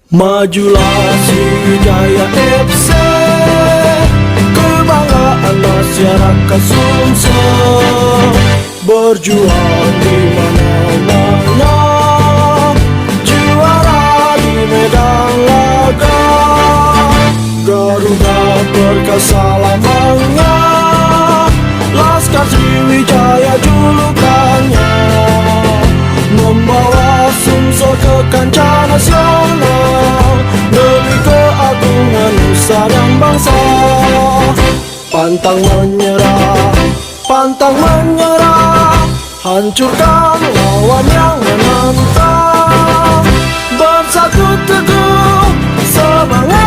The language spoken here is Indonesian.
Majulah Sriwijaya FC, kebanggaan masyarakat Sumsel. Berjuang di mana-mana, juara di medan laga. Garuda perkasa lambangnya, Laskar Sriwijaya julukannya. Membawa Sumsel ke kancah nasional demi keagungan nusa dan bangsa. Pantang menyerah, pantang menyerah, hancurkan lawan yang menantang. Bersatu teguh semangat